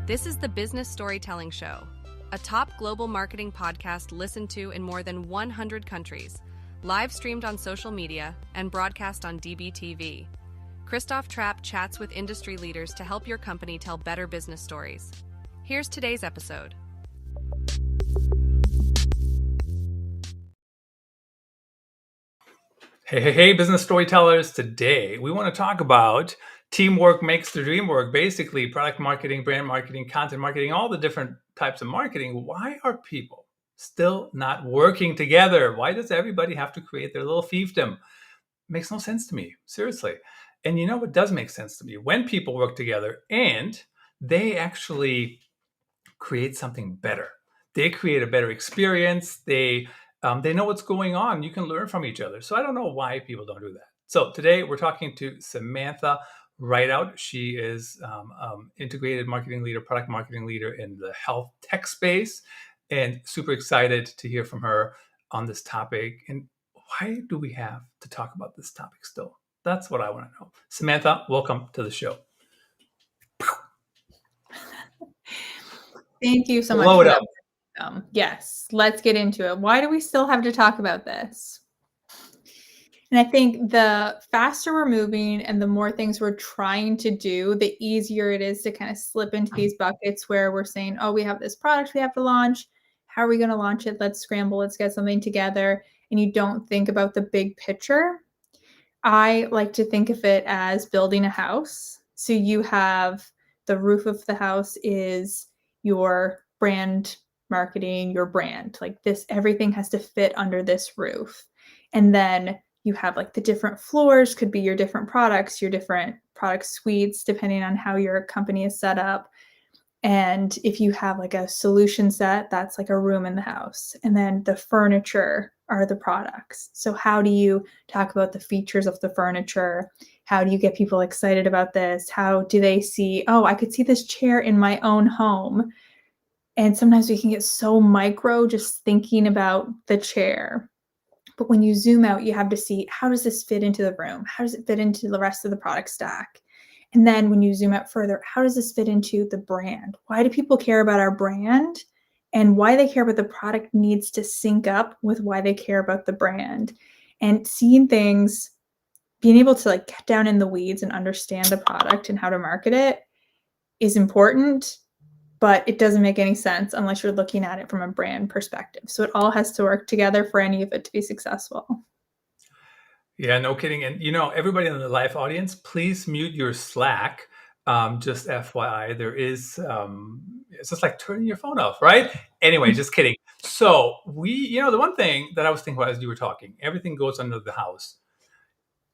This is the Business Storytelling Show, a top global marketing podcast listened to in more than 100 countries, live streamed on social media, and broadcast on DBTV. Christoph Trapp chats with industry leaders to help your company tell better business stories. Here's today's episode. Hey, business storytellers. Today, we want to talk about teamwork makes the dream work. Basically, product marketing, brand marketing, content marketing, all the different types of marketing. Why are people still not working together? Why does everybody have to create their little fiefdom? Makes no sense to me, seriously. And you know what does make sense to me? When people work together and they actually create something better. They create a better experience. They know what's going on. You can learn from each other. So I don't know why people don't do that. So today we're talking to Samantha Rideout. She is integrated marketing leader, product marketing leader in the health tech space, and super excited to hear from her on this topic. And why do we have to talk about this topic still? That's what I want to know. Samantha, welcome to the show. Thank you so much Blow for it that. up. Yes, let's get into it. Why do we still have to talk about this? And I think the faster we're moving and the more things we're trying to do, the easier it is to kind of slip into these buckets where we're saying, oh, we have this product we have to launch. How are we going to launch it? Let's scramble. Let's get something together. And you don't think about the big picture. I like to think of it as building a house. So you have the roof of the house is your brand marketing, your brand. Like this, everything has to fit under this roof. And then you have like the different floors, could be your different products, your different product suites, depending on how your company is set up. And if you have like a solution set, that's like a room in the house. And then the furniture are the products. So how do you talk about the features of the furniture? How do you get people excited about this? How do they see, oh, I could see this chair in my own home? And sometimes we can get so micro just thinking about the chair. But when you zoom out, you have to see, how does this fit into the room? How does it fit into the rest of the product stack? And then when you zoom out further, how does this fit into the brand? Why do people care about our brand? And why they care about the product needs to sync up with why they care about the brand. And seeing things, being able to like get down in the weeds and understand the product and how to market it is important, but it doesn't make any sense unless you're looking at it from a brand perspective. So it all has to work together for any of it to be successful. Yeah, no kidding. And everybody in the live audience, please mute your Slack. Just FYI, there is it's just like turning your phone off, right? Anyway, just kidding. So the one thing that I was thinking about as you were talking, everything goes under the house,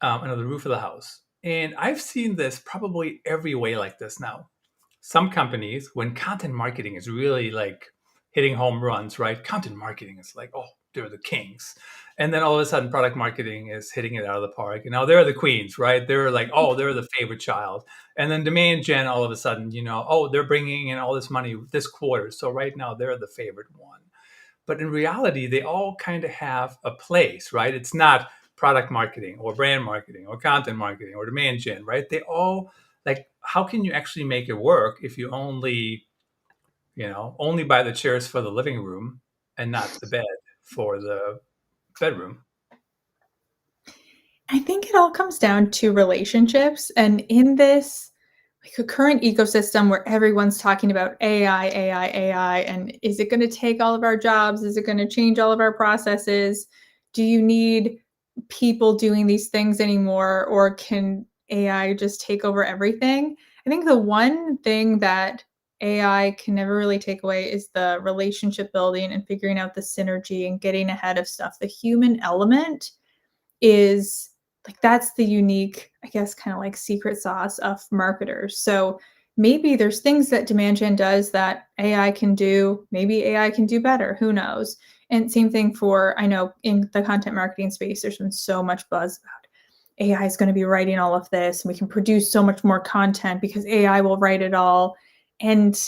under the roof of the house. And I've seen this probably every way like this now. Some companies, when content marketing is really like hitting home runs, right? Content marketing is like, oh, they're the kings. And then all of a sudden product marketing is hitting it out of the park. And now they're the queens, right? They're like, oh, they're the favorite child. And then demand gen, all of a sudden, oh, they're bringing in all this money this quarter. So right now they're the favorite one. But in reality, they all kind of have a place, right? It's not product marketing or brand marketing or content marketing or demand gen, right? They all like, how can you actually make it work if you only buy the chairs for the living room and not the bed for the bedroom? I think it all comes down to relationships. And in this like a current ecosystem where everyone's talking about AI, and is it going to take all of our jobs? Is it going to change all of our processes? Do you need people doing these things anymore? Or can AI just take over everything? I think the one thing that AI can never really take away is the relationship building and figuring out the synergy and getting ahead of stuff. The human element is like, that's the unique, I guess, kind of like secret sauce of marketers. So maybe there's things that demand gen does that AI can do. Maybe AI can do better. Who knows? And same thing for, I know in the content marketing space, there's been so much buzz about AI is going to be writing all of this, and we can produce so much more content because AI will write it all. And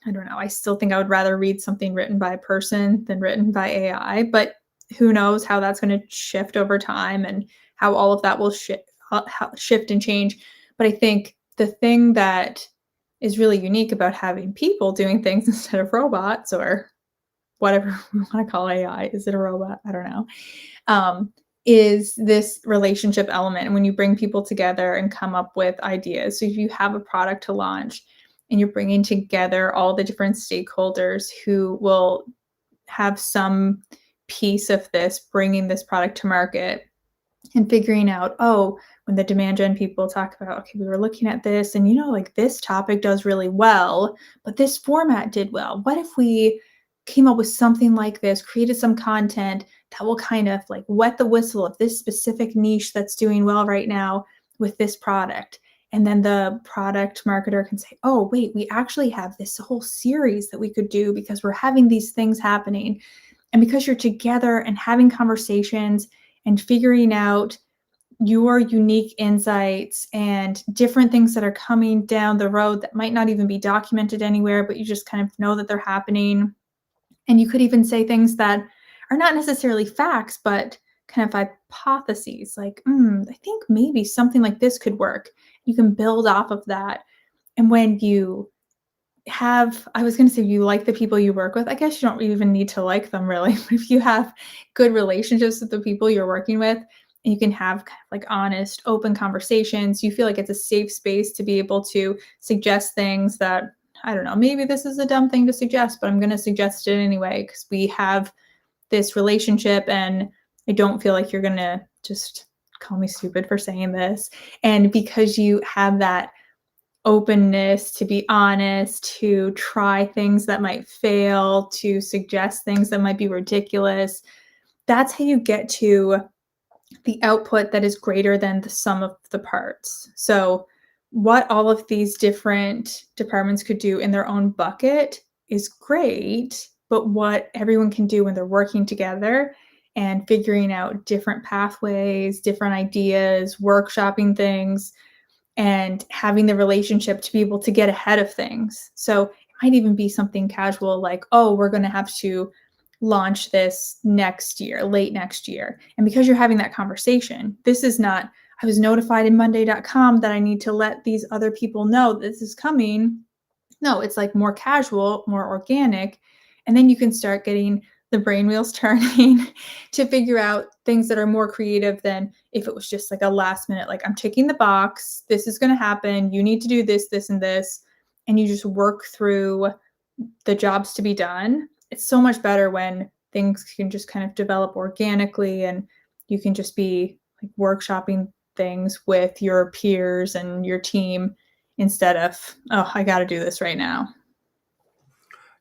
I don't know, I still think I would rather read something written by a person than written by AI, but who knows how that's going to shift over time and how all of that will shift and change. But I think the thing that is really unique about having people doing things instead of robots or whatever we want to call AI. Is it a robot? I don't know. Is this relationship element. And when you bring people together and come up with ideas. So if you have a product to launch and you're bringing together all the different stakeholders who will have some piece of this, bringing this product to market and figuring out, oh, when the demand gen people talk about, okay, we were looking at this and, like this topic does really well, but this format did well. What if we came up with something like this, created some content that will kind of like wet the whistle of this specific niche that's doing well right now with this product? And then the product marketer can say, oh, wait, we actually have this whole series that we could do because we're having these things happening. And because you're together and having conversations and figuring out your unique insights and different things that are coming down the road that might not even be documented anywhere, but you just kind of know that they're happening. And you could even say things that are not necessarily facts, but kind of hypotheses like, I think maybe something like this could work. You can build off of that. And when you I was going to say, you like the people you work with, I guess you don't even need to like them really. But if you have good relationships with the people you're working with, and you can have kind of like honest, open conversations, you feel like it's a safe space to be able to suggest things that, I don't know, maybe this is a dumb thing to suggest, but I'm going to suggest it anyway because we have this relationship and I don't feel like you're going to just call me stupid for saying this. And because you have that openness to be honest, to try things that might fail, to suggest things that might be ridiculous, that's how you get to the output that is greater than the sum of the parts. So what all of these different departments could do in their own bucket is great, but what everyone can do when they're working together and figuring out different pathways, different ideas, workshopping things, and having the relationship to be able to get ahead of things. So it might even be something casual like, oh, we're going to have to launch this next year, late next year. And because you're having that conversation, this is not, I was notified in Monday.com that I need to let these other people know this is coming. No, it's like more casual, more organic. And then you can start getting the brain wheels turning to figure out things that are more creative than if it was just like a last minute, like I'm ticking the box, this is going to happen, you need to do this, this, and this. And you just work through the jobs to be done. It's so much better when things can just kind of develop organically and you can just be like workshopping things with your peers and your team instead of, oh, I got to do this right now.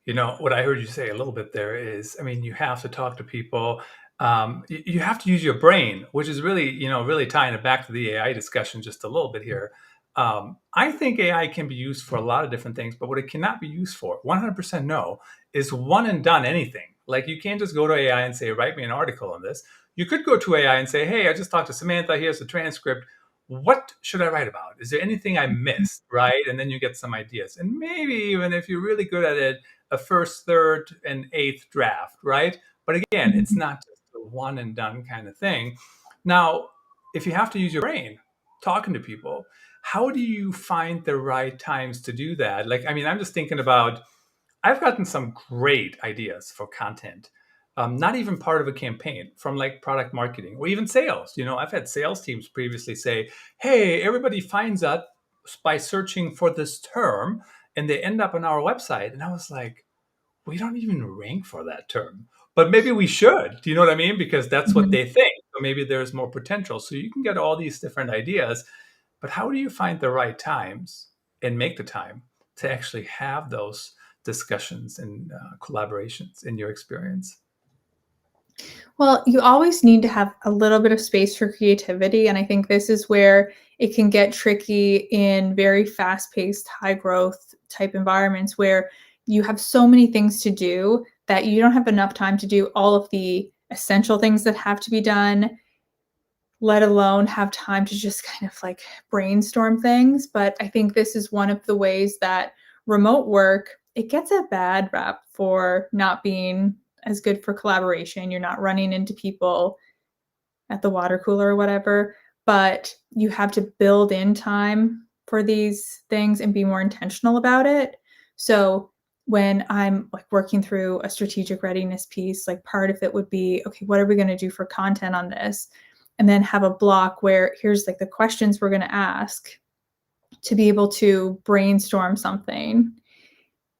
What I heard you say a little bit there is, I mean, you have to talk to people. You have to use your brain, which is really, really tying it back to the AI discussion just a little bit here. I think AI can be used for a lot of different things, but what it cannot be used for, 100% no, is one and done anything. Like you can't just go to AI and say, write me an article on this. You could go to AI and say, hey, I just talked to Samantha. Here's the transcript. What should I write about? Is there anything I missed? Right. And then you get some ideas. And maybe even if you're really good at it, a first, third, and eighth draft, right? But again, it's not just a one and done kind of thing. Now, if you have to use your brain talking to people, how do you find the right times to do that? Like, I mean, I'm just thinking about, I've gotten some great ideas for content, not even part of a campaign from like product marketing or even sales. I've had sales teams previously say, hey, everybody finds us by searching for this term and they end up on our website. And I was like, we don't even rank for that term, but maybe we should. Do you know what I mean? Because that's what they think. So maybe there's more potential. So you can get all these different ideas, but how do you find the right times and make the time to actually have those discussions and collaborations in your experience? Well, you always need to have a little bit of space for creativity. And I think this is where it can get tricky in very fast paced, high growth type environments where you have so many things to do that you don't have enough time to do all of the essential things that have to be done, let alone have time to just kind of like brainstorm things. But I think this is one of the ways that remote work, it gets a bad rap for not being as good for collaboration. You're not running into people at the water cooler or whatever, but you have to build in time for these things and be more intentional about it. So when I'm like working through a strategic readiness piece, like part of it would be, okay, what are we going to do for content on this? And then have a block where here's like the questions we're going to ask to be able to brainstorm something.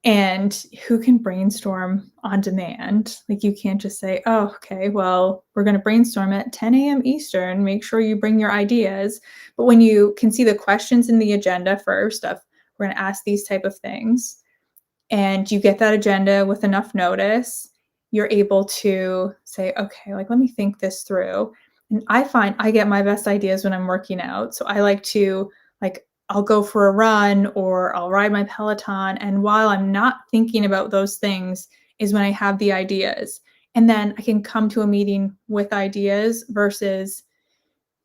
And who can brainstorm on demand? Like you can't just say, oh, okay, well, we're going to brainstorm at 10 a.m. Eastern. Make sure you bring your ideas. But when you can see the questions in the agenda first of we're going to ask these type of things, and you get that agenda with enough notice, you're able to say, okay, like let me think this through. And I find I get my best ideas when I'm working out. So I like to like I'll go for a run or I'll ride my Peloton. And while I'm not thinking about those things is when I have the ideas. And then I can come to a meeting with ideas versus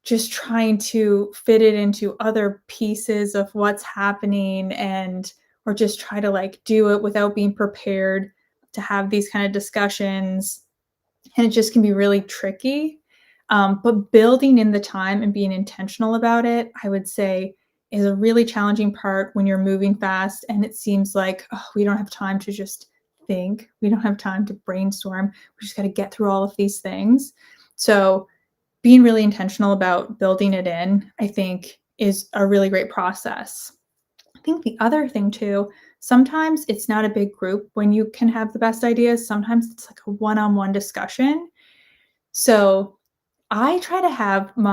just trying to fit it into other pieces of what's happening and or just try to like do it without being prepared to have these kind of discussions. And it just can be really tricky. But building in the time and being intentional about it, I would say, is a really challenging part when you're moving fast and it seems like, oh, we don't have time to just think. We don't have time to brainstorm. We just got to get through all of these things. So being really intentional about building it in, I think, is a really great process. I think the other thing too, sometimes it's not a big group when you can have the best ideas. Sometimes it's like a one-on-one discussion. So I try to have when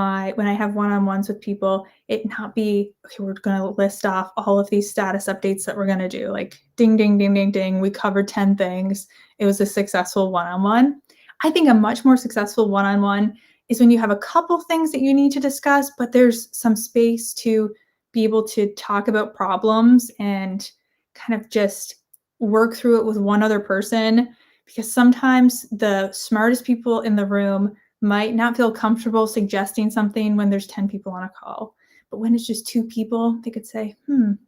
I have one-on-ones with people, it not be, okay, we're going to list off all of these status updates that we're going to do. Like ding, ding, ding, ding, ding. We covered 10 things. It was a successful one-on-one. I think a much more successful one-on-one is when you have a couple things that you need to discuss, but there's some space to be able to talk about problems and kind of just work through it with one other person. Because sometimes the smartest people in the room might not feel comfortable suggesting something when there's 10 people on a call. But when it's just 2 people, they could say,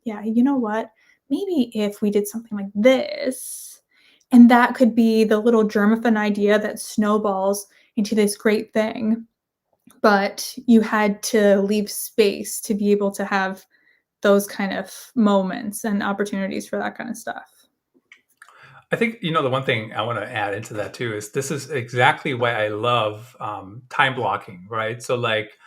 yeah, you know what? Maybe if we did something like this, and that could be the little germ of an idea that snowballs into this great thing. But you had to leave space to be able to have those kind of moments and opportunities for that kind of stuff. I think, the one thing I want to add into that too is this is exactly why I love time blocking, right? So like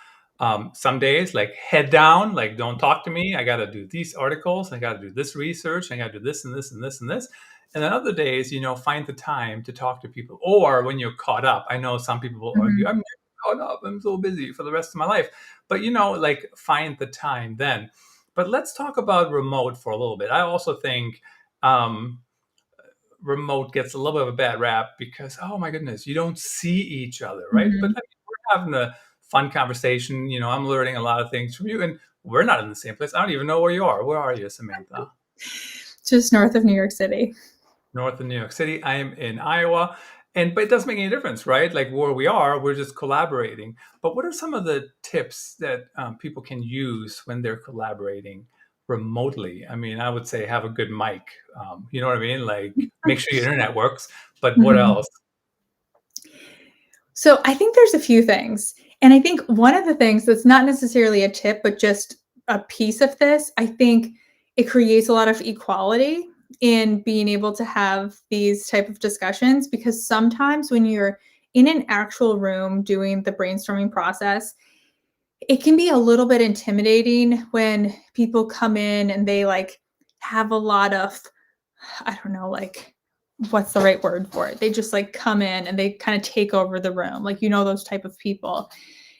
some days, like head down, like don't talk to me. I got to do these articles. I got to do this research. I got to do this and this and this and this. And then other days, find the time to talk to people. Or when you're caught up, I know some people will argue, I'm caught up. I'm so busy for the rest of my life. But, like find the time then. But let's talk about remote for a little bit. I also think remote gets a little bit of a bad rap because, oh my goodness, you don't see each other, right? But we're having a fun conversation. I'm learning a lot of things from you, and we're not in the same place. I don't even know where you are. Where are you, Samantha? Just north of New York City. North of New York City. I am in Iowa. But it doesn't make any difference, right? Like where we are, we're just collaborating. But what are some of the tips that people can use when they're collaborating remotely? I mean, I would say have a good mic. You know what I mean? Like make sure your internet works. But what else? So I think there's a few things. And I think one of the things that's not necessarily a tip, but just a piece of this, I think it creates a lot of equality in being able to have these type of discussions, because sometimes when you're in an actual room doing the brainstorming process, it can be a little bit intimidating when people come in and they like have a lot of, I don't know, like what's the right word for it? They just like come in and they kind of take over the room, like, those type of people.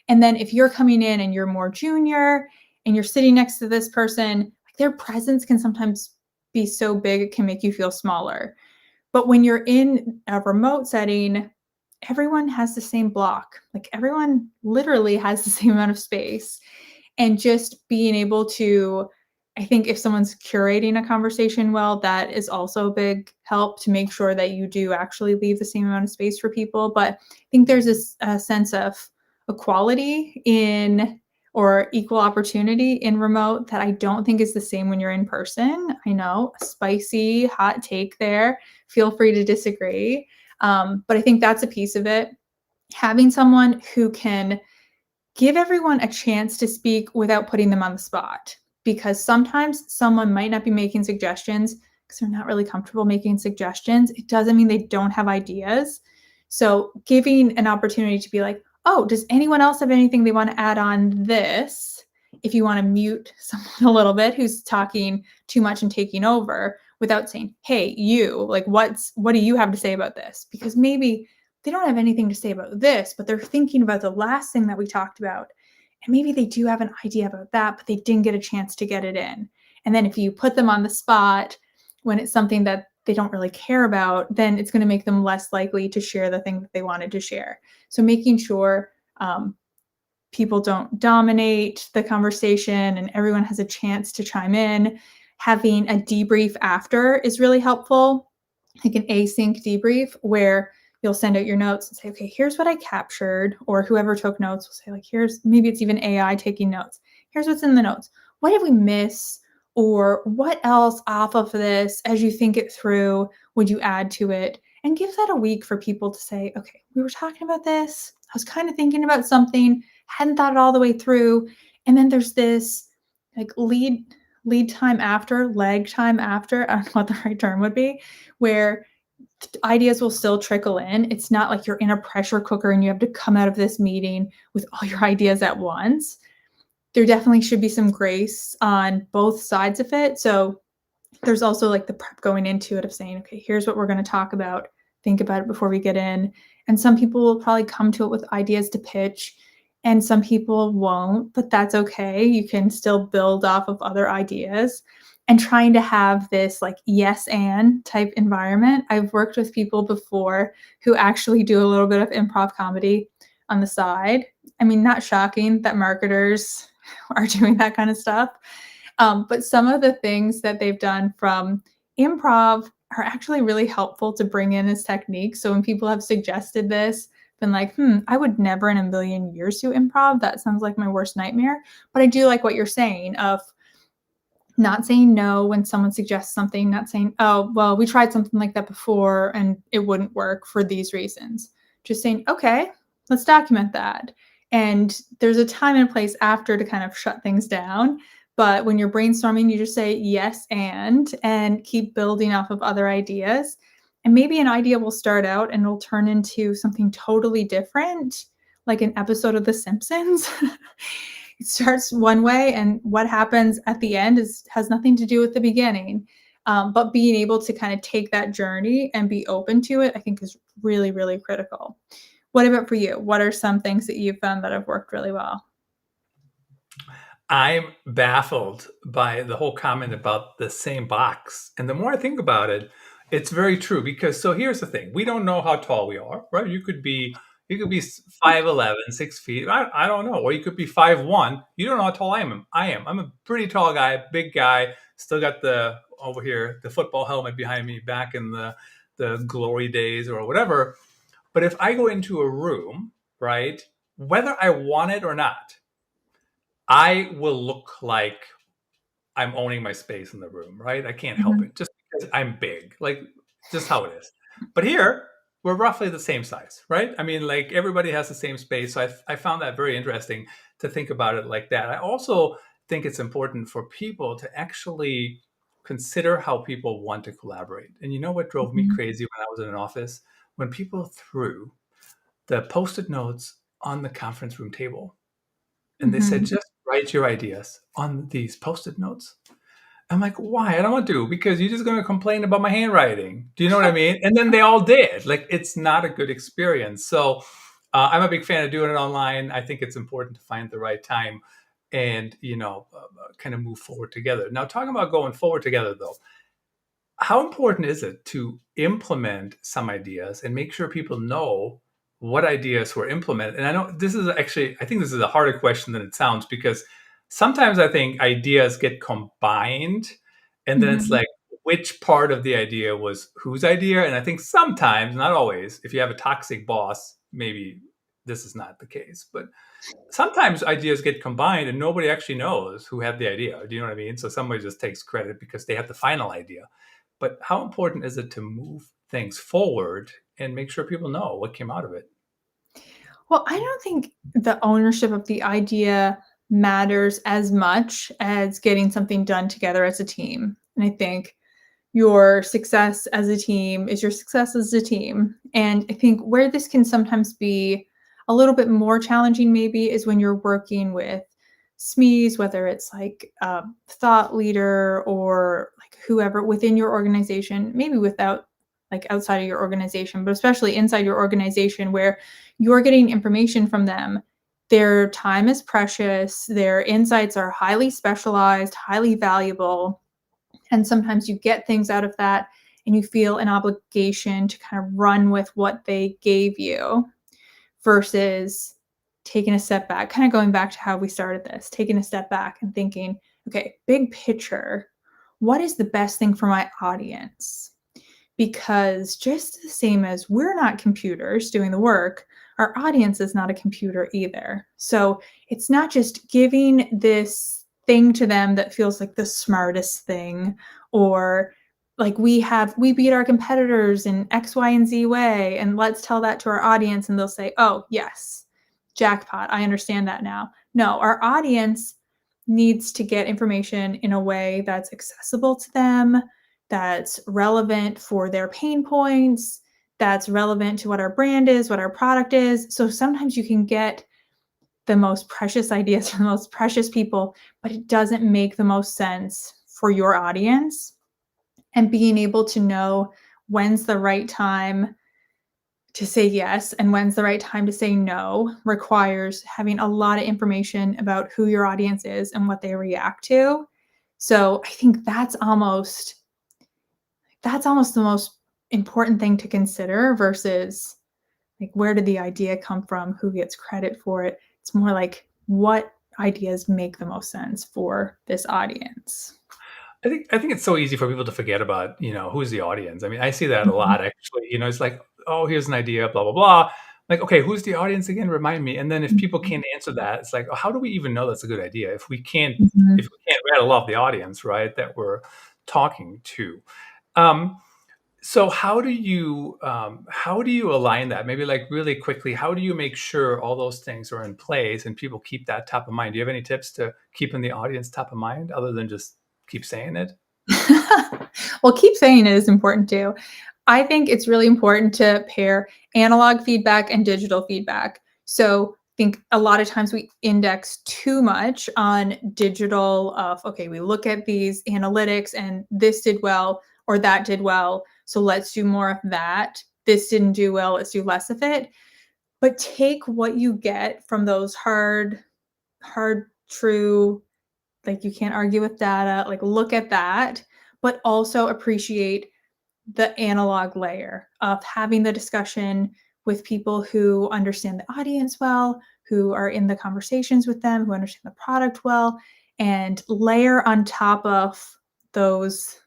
And then if you're coming in and you're more junior and you're sitting next to this person, their presence can sometimes be so big, it can make you feel smaller. But when you're in a remote setting, everyone has the same block. Like everyone literally has the same amount of space. And just being able to, I think if someone's curating a conversation well, that is also a big help to make sure that you do actually leave the same amount of space for people. But I think there's a sense of equality in or equal opportunity in remote that I don't think is the same when you're in person. I know, a spicy hot take there. Feel free to disagree. But I think that's a piece of it. Having someone who can give everyone a chance to speak without putting them on the spot. because sometimes someone might not be making suggestions because they're not really comfortable making suggestions. It doesn't mean they don't have ideas. So giving an opportunity to be like, oh, does anyone else have anything they want to add on this? If you want to mute someone a little bit who's talking too much and taking over without saying, hey, you, like, what do you have to say about this? Because maybe they don't have anything to say about this, but they're thinking about the last thing that we talked about. And maybe they do have an idea about that, but they didn't get a chance to get it in. And then if you put them on the spot when it's something that they don't really care about, then it's going to make them less likely to share the thing that they wanted to share. So making sure people don't dominate the conversation and everyone has a chance to chime in. Having a debrief after is really helpful, like an async debrief where you'll send out your notes and say, okay, here's what I captured, or whoever took notes will say, like, here's, maybe it's even AI taking notes. Here's what's in the notes. What did we miss? Or what else off of this, as you think it through, would you add to it? And give that a week for people to say, okay, we were talking about this. I was kind of thinking about something, hadn't thought it all the way through. And then there's this like lag time after, I don't know what the right term would be, where ideas will still trickle in. It's not like you're in a pressure cooker and you have to come out of this meeting with all your ideas at once. There definitely should be some grace on both sides of it. So there's also like the prep going into it of saying, okay, here's what we're going to talk about. Think about it before we get in. And some people will probably come to it with ideas to pitch and some people won't, but that's okay. You can still build off of other ideas. And trying to have this like yes and type environment. I've worked with people before who actually do a little bit of improv comedy on the side. I mean, not shocking that marketers are doing that kind of stuff. But some of the things that they've done from improv are actually really helpful to bring in as techniques. So when people have suggested this, been like, I would never in a million years do improv. That sounds like my worst nightmare. But I do like what you're saying of not saying no when someone suggests something, not saying, oh, well, we tried something like that before and it wouldn't work for these reasons. Just saying, okay, let's document that. And there's a time and place after to kind of shut things down. But when you're brainstorming, you just say yes and keep building off of other ideas. And maybe an idea will start out and it'll turn into something totally different, like an episode of The Simpsons. It starts one way and what happens at the end has nothing to do with the beginning. But being able to kind of take that journey and be open to it, I think is really, really critical. What about for you? What are some things that you've found that have worked really well? I'm baffled by the whole comment about the same box. And the more I think about it, it's very true because so here's the thing. We don't know how tall we are, right? You could be 5'11", 6 feet. I don't know. Or you could be 5'1". You don't know how tall I am. I'm a pretty tall guy, big guy. Still got the football helmet behind me back in the glory days or whatever. But if I go into a room, right, whether I want it or not, I will look like I'm owning my space in the room, right? I can't help it just because I'm big, like just how it is. But here, we're roughly the same size, right? I mean, like everybody has the same space. So I found that very interesting to think about it like that. I also think it's important for people to actually consider how people want to collaborate. And you know what drove me crazy when I was in an office? When people threw the Post-it notes on the conference room table. And they said, just write your ideas on these Post-it notes. I'm like, why? I don't want to, because you're just going to complain about my handwriting. Do you know what I mean? And then they all did. Like, it's not a good experience. So I'm a big fan of doing it online. I think it's important to find the right time and, kind of move forward together. Now, talking about going forward together, though, how important is it to implement some ideas and make sure people know what ideas were implemented? And I know I think this is a harder question than it sounds, because sometimes I think ideas get combined and then it's like, which part of the idea was whose idea? And I think sometimes, not always, if you have a toxic boss, maybe this is not the case, but sometimes ideas get combined and nobody actually knows who had the idea. Do you know what I mean? So somebody just takes credit because they had the final idea. But how important is it to move things forward and make sure people know what came out of it? Well, I don't think the ownership of the idea matters as much as getting something done together as a team. And I think your success as a team is your success as a team. And I think where this can sometimes be a little bit more challenging maybe is when you're working with SMEs, whether it's like a thought leader or like whoever within your organization, maybe without like outside of your organization, but especially inside your organization where you're getting information from them. Their time is precious. Their insights are highly specialized, highly valuable. And sometimes you get things out of that and you feel an obligation to kind of run with what they gave you versus taking a step back, kind of going back to how we started this, taking a step back and thinking, okay, big picture, what is the best thing for my audience? Because just the same as we're not computers doing the work, our audience is not a computer either. So it's not just giving this thing to them that feels like the smartest thing, or like we beat our competitors in X, Y, and Z way, and let's tell that to our audience and they'll say, oh, yes, jackpot, I understand that now. No, our audience needs to get information in a way that's accessible to them, that's relevant for their pain points, that's relevant to what our brand is, what our product is. So sometimes you can get the most precious ideas from the most precious people, but it doesn't make the most sense for your audience. And being able to know when's the right time to say yes and when's the right time to say no requires having a lot of information about who your audience is and what they react to. So I think that's almost the most important thing to consider versus like where did the idea come from, who gets credit for it. It's more like what ideas make the most sense for this audience. I think it's so easy for people to forget about, who's the audience. I mean, I see that a lot actually. It's like, oh, here's an idea, blah, blah, blah. Like, okay, who's the audience again? Remind me. And then if people can't answer that, it's like, oh, how do we even know that's a good idea if we can't Mhm. rattle off the audience, right, that we're talking to? Um, so how do you align that? Maybe like really quickly, how do you make sure all those things are in place and people keep that top of mind? Do you have any tips to keeping the audience top of mind other than just keep saying it? Well, keep saying it is important too. I think it's really important to pair analog feedback and digital feedback. So I think a lot of times we index too much on digital of, okay, we look at these analytics and this did well or that did well. So let's do more of that. This didn't do well. Let's do less of it. But take what you get from those hard, true, like you can't argue with data, like look at that, but also appreciate the analog layer of having the discussion with people who understand the audience well, who are in the conversations with them, who understand the product well, and layer on top of those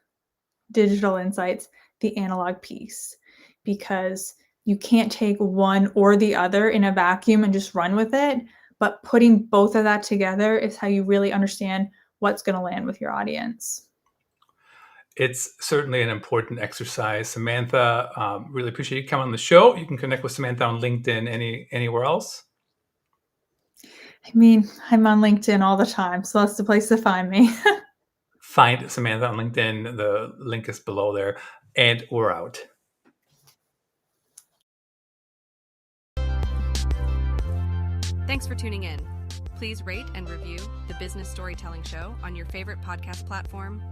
digital insights the analog piece, because you can't take one or the other in a vacuum and just run with it. But putting both of that together is how you really understand what's going to land with your audience. It's certainly an important exercise. Samantha, really appreciate you coming on the show. You can connect with Samantha on LinkedIn, anywhere else. I mean, I'm on LinkedIn all the time, so that's the place to find me. Find Samantha on LinkedIn. The link is below there. And we're out. Thanks for tuning in. Please rate and review the Business Storytelling Show on your favorite podcast platform